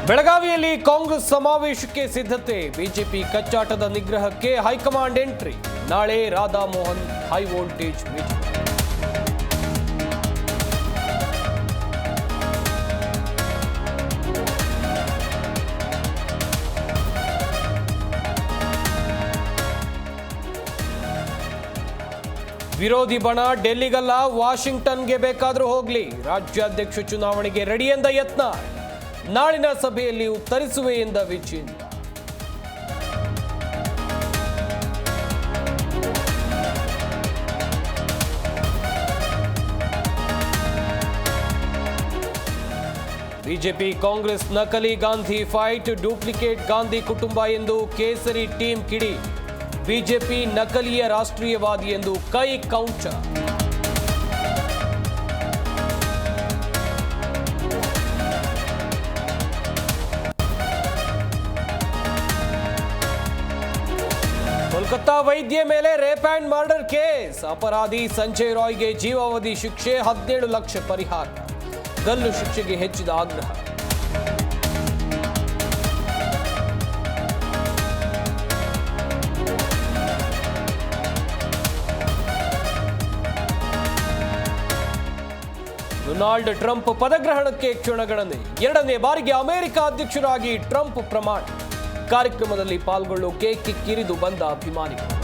ಬೆಳಗಾವಿಯಲ್ಲಿ ಕಾಂಗ್ರೆಸ್ ಸಮಾವೇಶಕ್ಕೆ ಸಿದ್ಧತೆ. ಬಿಜೆಪಿ ಕಚ್ಚಾಟದ ನಿಗ್ರಹಕ್ಕೆ ಹೈಕಮಾಂಡ್ ಎಂಟ್ರಿ. ನಾಳೆ Radha Mohan high voltage meeting. ವಿರೋಧಿ ಬಣ ಡೆಲ್ಲಿಗಲ್ಲ ವಾಷಿಂಗ್ಟನ್ಗೆ ಬೇಕಾದರೂ ಹೋಗ್ಲಿ, ರಾಜ್ಯಾಧ್ಯಕ್ಷ ಚುನಾವಣೆಗೆ ರೆಡಿ ಎಂದ ಯತ್ನ. ನಾಳಿನ ಸಭೆಯಲ್ಲಿ ಉತ್ತರಿಸುವೆ ಎಂದ ವಿಜೇಂದ್ರ. ಬಿಜೆಪಿ ಕಾಂಗ್ರೆಸ್ ನಕಲಿ ಗಾಂಧಿ ಫೈಟ್, ಡೂಪ್ಲಿಕೇಟ್ ಗಾಂಧಿ ಕುಟುಂಬ ಎಂದು ಕೇಸರಿ ಟೀಮ್ ಕಿಡಿ. ಬಿಜೆಪಿ ನಕಲಿಯ ರಾಷ್ಟ್ರೀಯವಾದಿ ಎಂದು ಕೈ ಕೌಂಟರ್. ಕೋಲ್ಕತ್ತಾ ವೈದ್ಯ ಮೇಲೆ ರೇಪ್ ಅಂಡ್ ಮರ್ಡರ್ ಕೇಸ್. ಅಪರಾಧಿ ಸಂಜಯ್ ರಾಯ್ಗೆ ಜೀವಾವಧಿ ಶಿಕ್ಷೆ, 17 ಲಕ್ಷ ಪರಿಹಾರ. ಗಲ್ಲು ಶಿಕ್ಷೆಗೆ ಹೆಚ್ಚಿದ ಆಗ್ರಹ. ಡೊನಾಲ್ಡ್ ಟ್ರಂಪ್ ಪದಗ್ರಹಣಕ್ಕೆ ಕ್ಷಣಗಣನೆ. 2ನೇ ಬಾರಿಗೆ ಅಮೆರಿಕ ಅಧ್ಯಕ್ಷರಾಗಿ ಟ್ರಂಪ್ ಪ್ರಮಾಣ. ಕಾರ್ಯಕ್ರಮದಲ್ಲಿ ಪಾಲ್ಗೊಳ್ಳೋಕೆ ಕಿಕ್ಕಿರಿದು ಬಂದ ಅಭಿಮಾನಿಗಳು.